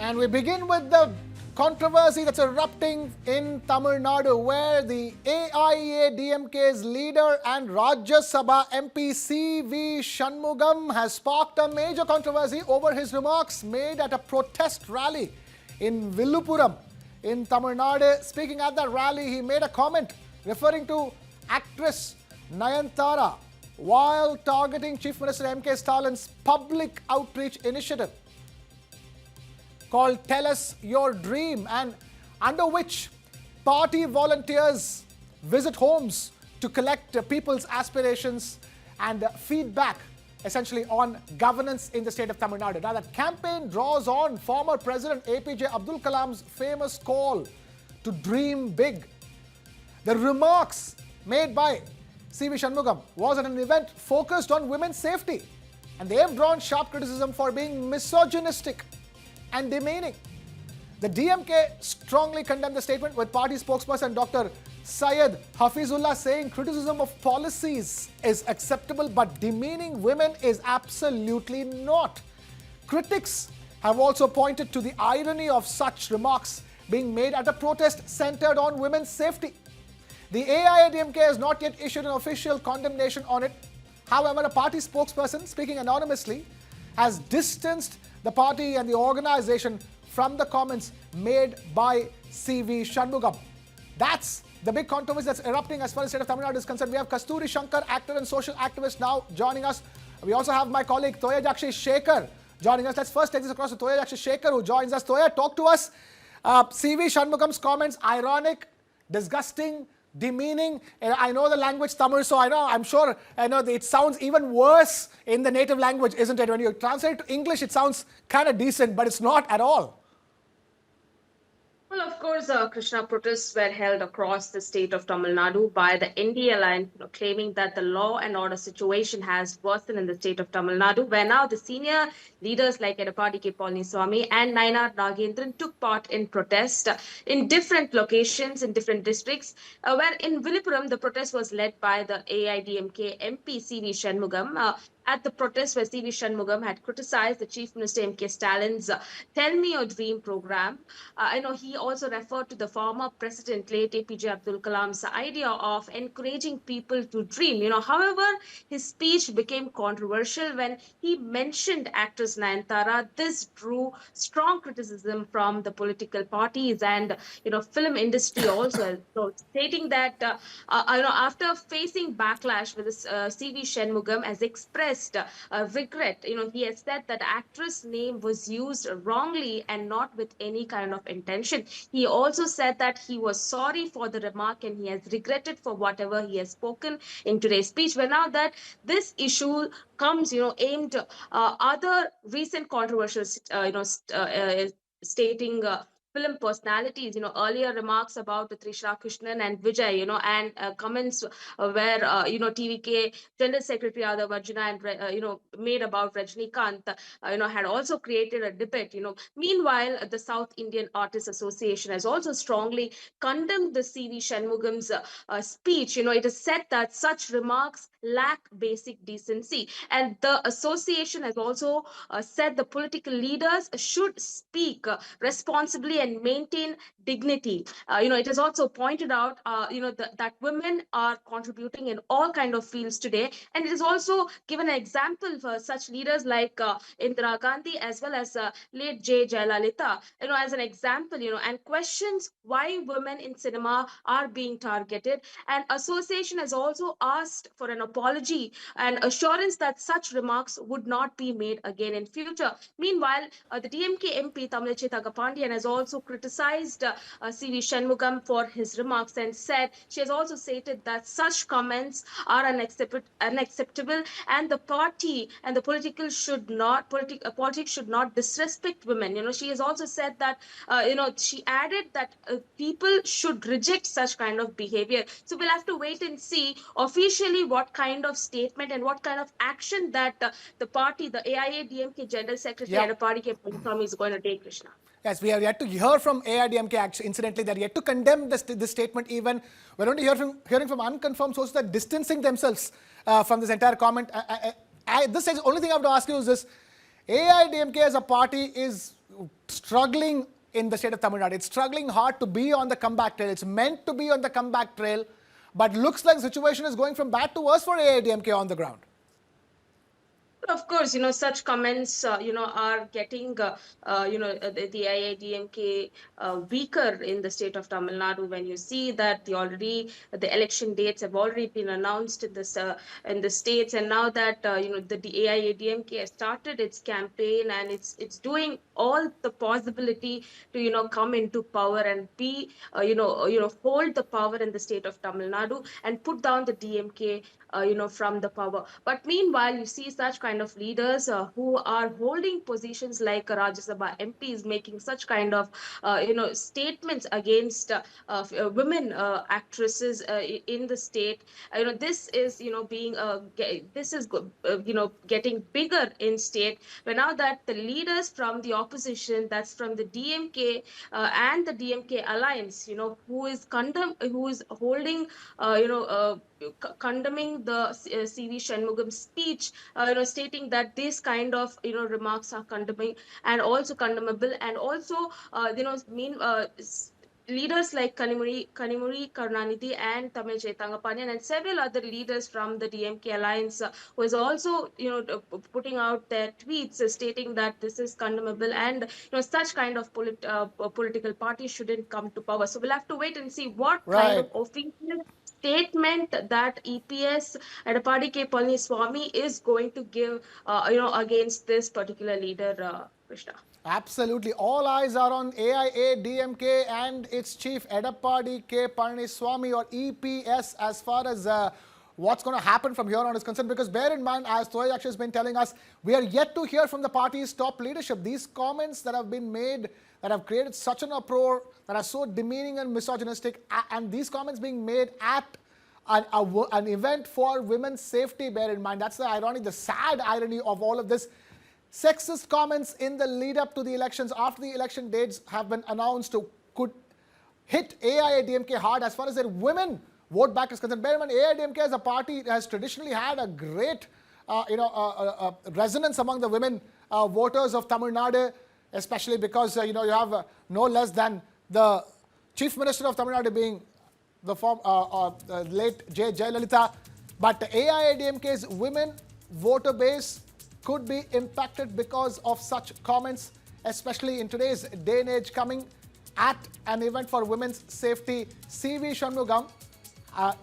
And we begin with the controversy that's erupting in Tamil Nadu, where the AIADMK's leader and Rajya Sabha MP CV Shanmugam has sparked a major controversy over his remarks made at a protest rally in Villupuram in Tamil Nadu. Speaking at that rally, he made a comment referring to actress Nayanthara while targeting Chief Minister MK Stalin's public outreach initiative called Tell Us Your Dream, and under which party volunteers visit homes to collect people's aspirations and feedback essentially on governance in the state of Tamil Nadu. Now, that campaign draws on former President APJ Abdul Kalam's famous call to dream big. The remarks made by CV Shanmugam was at an event focused on women's safety, and they have drawn sharp criticism for being misogynistic and demeaning. The DMK strongly condemned the statement, with party spokesperson Dr. Syed Hafizullah saying criticism of policies is acceptable but demeaning women is absolutely not. Critics have also pointed to the irony of such remarks being made at a protest centered on women's safety. The AIADMK has not yet issued an official condemnation on it. However, a party spokesperson, speaking anonymously, has distanced the party and the organization from the comments made by CV Shanmugam. That's the big controversy that's erupting as far as the state of Tamil Nadu is concerned. We have Kasuri Shankar, actor and social activist, now joining us. We also have my colleague Toyajakshi Shekhar joining us. Let's first take this across to Toyajakshi Shekhar, who joins us. Toya, talk to us. CV Shanmugam's comments, ironic, disgusting, demeaning. I know the language Tamil, so I'm sure it sounds even worse in the native language, isn't it? When you translate it to English, it sounds kind of decent, but it's not at all. Well, of course, Krishna, protests were held across the state of Tamil Nadu by the ND Alliance, claiming that the law and order situation has worsened in the state of Tamil Nadu, where now the senior leaders like Edappadi K. Palniswamy and Nayanar Nagendran took part in protest in different locations, in different districts, where in Villupuram, the protest was led by the AIADMK MP CV Shanmugam. At the protest where CV Shanmugam had criticized the Chief Minister MK Stalin's Tell Me Your Dream program. He also referred to the former President, late APJ Abdul Kalam's idea of encouraging people to dream. However, his speech became controversial when he mentioned actress Nayanthara. This drew strong criticism from the political parties and, film industry also. So stating that, after facing backlash with this, CV Shanmugam has expressed regret. He has said that actress name was used wrongly and not with any kind of intention. He also said that he was sorry for the remark and he has regretted for whatever he has spoken in today's speech. But now that this issue comes, aimed other recent controversial, stating film personalities, earlier remarks about Trishra Krishnan and Vijay, and comments where, TVK General Secretary Adav Arjuna and, made about Rajnikant, had also created a debate, Meanwhile, the South Indian Artists Association has also strongly condemned the CV Shanmugam's speech. It is said that such remarks lack basic decency. And the association has also said the political leaders should speak responsibly and maintain dignity. It is also pointed out, that women are contributing in all kind of fields today. And it is also given an example for such leaders like Indira Gandhi as well as late J. Jayalalitha, as an example, and questions why women in cinema are being targeted. And association has also asked for an apology and assurance that such remarks would not be made again in future. Meanwhile, the DMK MP Tamilchi Thagapandyan has also criticized CV Shanmugam for his remarks and said she has also stated that such comments are unacceptable, and the party and the politics should not disrespect women. She has also said that she added that people should reject such kind of behavior. So we'll have to wait and see officially what kind of statement and what kind of action that the party, the AIADMK General Secretary Edappadi K. Palniswamy is going to take, Krishna. Yes, we have yet to hear from AIADMK. Incidentally, they're yet to condemn this statement even. We're only hearing from unconfirmed sources that distancing themselves from this entire comment. This is the only thing I have to ask you is this. AIADMK as a party is struggling in the state of Tamil Nadu. It's struggling hard to be on the comeback trail. It's meant to be on the comeback trail, but looks like the situation is going from bad to worse for AIADMK on the ground. Of course, such comments, are getting, the AIADMK weaker in the state of Tamil Nadu when you see that the election dates have already been announced in the states, and now that the AIADMK has started its campaign and it's doing all the possibility to come into power and be hold the power in the state of Tamil Nadu and put down the DMK from the power. But meanwhile, you see such kind of leaders who are holding positions like Rajya Sabha MPs making such kind of statements against women actresses in the state. This is being this is getting bigger in state. But now that the leaders from the opposition, that's from the DMK and the DMK alliance, who is holding condemning the CV Shanmugam speech, stating that this kind of remarks are condemning and also condemnable, and also leaders like Kanimuri Karunanidhi and Tamil Jaitangapanyan and several other leaders from the DMK alliance was also putting out their tweets stating that this is condemnable and such kind of political parties shouldn't come to power. So we'll have to wait and see what kind of official statement that EPS Edappadi K. Palaniswamy is going to give against this particular leader, Krishna. Absolutely. All eyes are on AIADMK and its chief Edappadi K. Palaniswamy, or EPS, as far as what's going to happen from here on is concerned. Because bear in mind, as Toy Akshay has been telling us, we are yet to hear from the party's top leadership. These comments that have been made, that have created such an uproar, that are so demeaning and misogynistic, and these comments being made at an event for women's safety, bear in mind. That's the irony, the sad irony of all of this. Sexist comments in the lead up to the elections, after the election dates have been announced, could hit AIADMK hard as far as their women vote back is concerned. Bear in mind, AIADMK as a party has traditionally had a great resonance among the women voters of Tamil Nadu, especially because you have no less than the Chief Minister of Tamil Nadu being the late J. Jayalalitha. But AIADMK's women voter base could be impacted because of such comments, especially in today's day and age, coming at an event for women's safety. CV Shanmugam,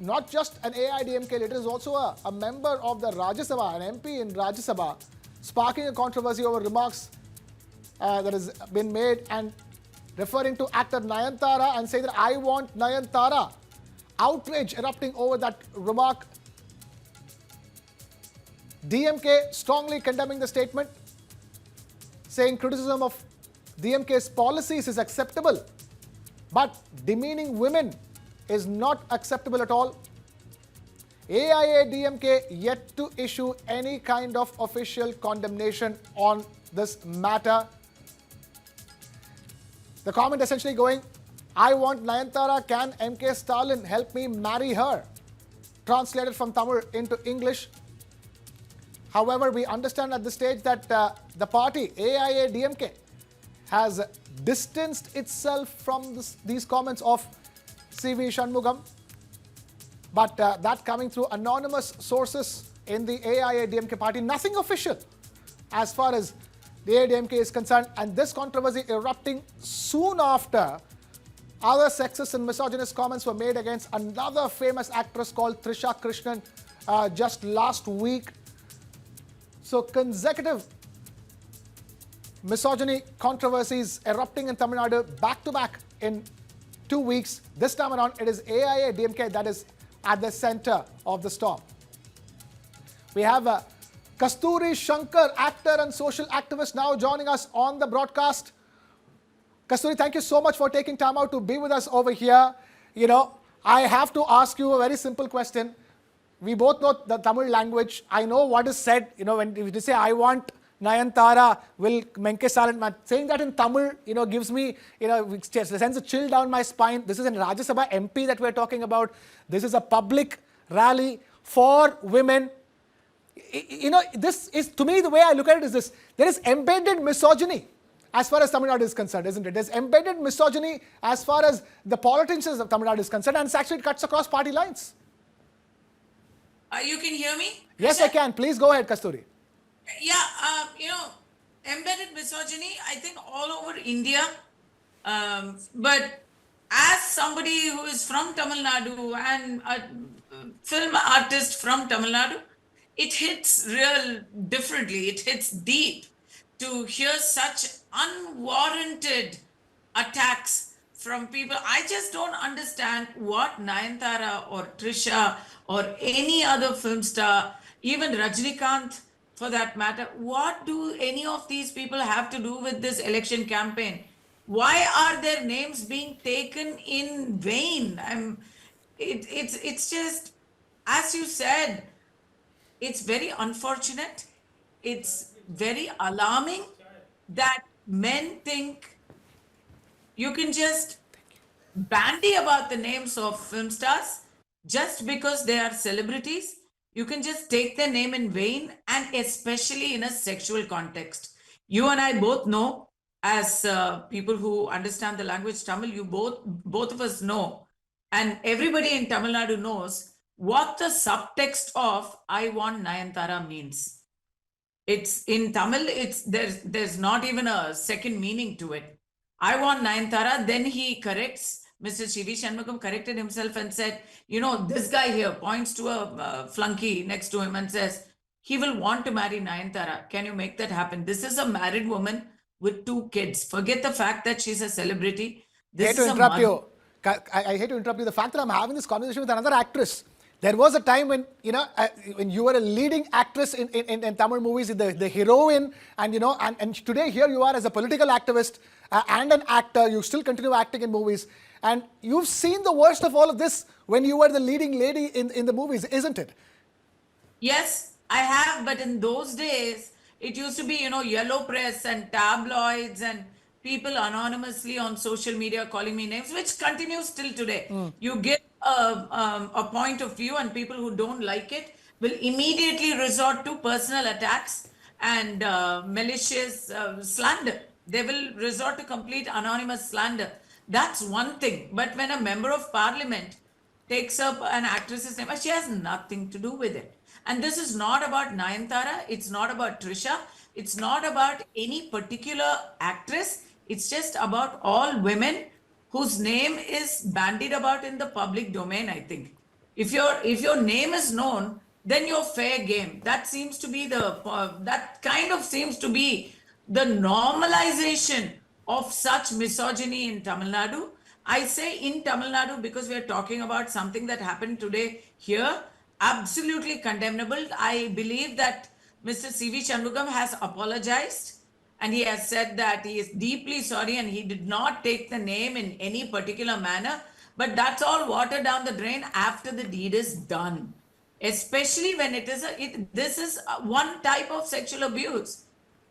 not just an AIADMK leader, is also a member of the Rajya Sabha, an MP in Rajya Sabha, sparking a controversy over remarks that has been made and referring to actor Nayanthara and saying that I want Nayanthara. Outrage erupting over that remark. DMK strongly condemning the statement, saying criticism of DMK's policies is acceptable, but demeaning women is not acceptable at all. AIADMK yet to issue any kind of official condemnation on this matter. The comment essentially going, I want Nayanthara, can MK Stalin help me marry her? Translated from Tamil into English. However, we understand at this stage that the party, AIADMK, has distanced itself from these comments of CV Shanmugam. But that coming through anonymous sources in the AIADMK party, nothing official as far as the AIADMK is concerned. And this controversy erupting soon after other sexist and misogynist comments were made against another famous actress called Trisha Krishnan just last week. So consecutive misogyny controversies erupting in Tamil Nadu back to back in 2 weeks. This time around, it is AIADMK that is at the center of the storm. We have Kasuri Shankar, actor and social activist, now joining us on the broadcast. Kasuri, thank you so much for taking time out to be with us over here. I have to ask you a very simple question. We both know the Tamil language. I know what is said, when you say, I want Nayanthara, will MK Stalin, saying that in Tamil, gives me, sends a chill down my spine. This is a Rajya Sabha MP that we're talking about. This is a public rally for women. This is, to me, the way I look at it is this. There is embedded misogyny as far as Tamil Nadu is concerned, isn't it? There's embedded misogyny as far as the politicians of Tamil Nadu is concerned, and it cuts across party lines. You can hear me? Yes, I can. Please go ahead, Kasturi. Yeah, embedded misogyny, I think all over India. But as somebody who is from Tamil Nadu and a film artist from Tamil Nadu, it hits real differently. It hits deep to hear such unwarranted attacks from people. I just don't understand what Nayanthara or Trisha or any other film star, even Rajnikant for that matter, what do any of these people have to do with this election campaign? Why are their names being taken in vain? It's just, as you said, it's very unfortunate. It's very alarming that men think you can just bandy about the names of film stars just because they are celebrities. You can just take their name in vain, and especially in a sexual context. You and I both know, as people who understand the language Tamil, you both of us know, and everybody in Tamil Nadu knows what the subtext of "I want Nayanthara" means. It's in Tamil. There's not even a second meaning to it. I want Nayanthara. Then he corrects. Mr. Chief Shanmugam corrected himself and said, this guy here points to a flunky next to him and says, he will want to marry Nayanthara. Can you make that happen? This is a married woman with 2 kids. Forget the fact that she's a celebrity. I hate to interrupt you. I hate to interrupt you. The fact that I'm having this conversation with another actress. There was a time when, when you were a leading actress in Tamil movies, the heroine, and today here you are as a political activist and an actor. You still continue acting in movies. And you've seen the worst of all of this when you were the leading lady in the movies, isn't it? Yes, I have. But in those days, it used to be, yellow press and tabloids and people anonymously on social media calling me names, which continues till today. You get a point of view, and people who don't like it will immediately resort to personal attacks and malicious slander. They will resort to complete anonymous slander. That's one thing. But when a member of parliament takes up an actress's name, she has nothing to do with it. And this is not about Nayanthara. It's not about Trisha. It's not about any particular actress. It's just about all women whose name is bandied about in the public domain, I think. If your name is known, then you're fair game. That seems to be that kind of seems to be the normalization of such misogyny in Tamil Nadu. I say in Tamil Nadu because we are talking about something that happened today here. Absolutely condemnable. I believe that Mr. C.V. Shanmugam has apologized, and he has said that he is deeply sorry and he did not take the name in any particular manner. But that's all water down the drain after the deed is done. Especially when this is one type of sexual abuse.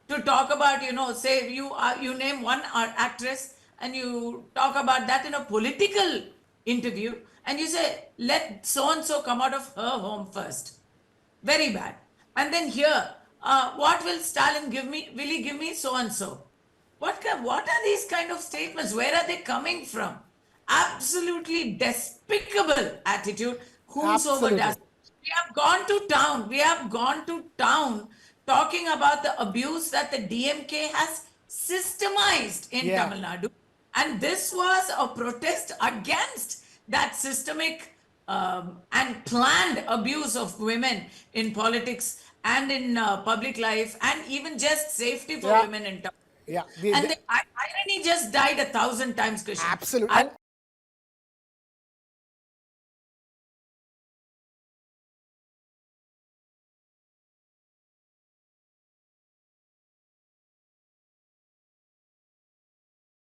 To talk about, say you name one actress and you talk about that in a political interview and you say, let so-and-so come out of her home first. Very bad. And then here, what will Stalin give me? Will he give me so-and-so? What are these kind of statements? Where are they coming from? Absolutely despicable attitude. Whomsoever does. We have gone to town talking about the abuse that the DMK has systemized in Tamil Nadu. And this was a protest against that systemic and planned abuse of women in politics and in public life, and even just safety for women in Tamil Nadu. And the irony just died 1,000 times, Krishna. Absolutely.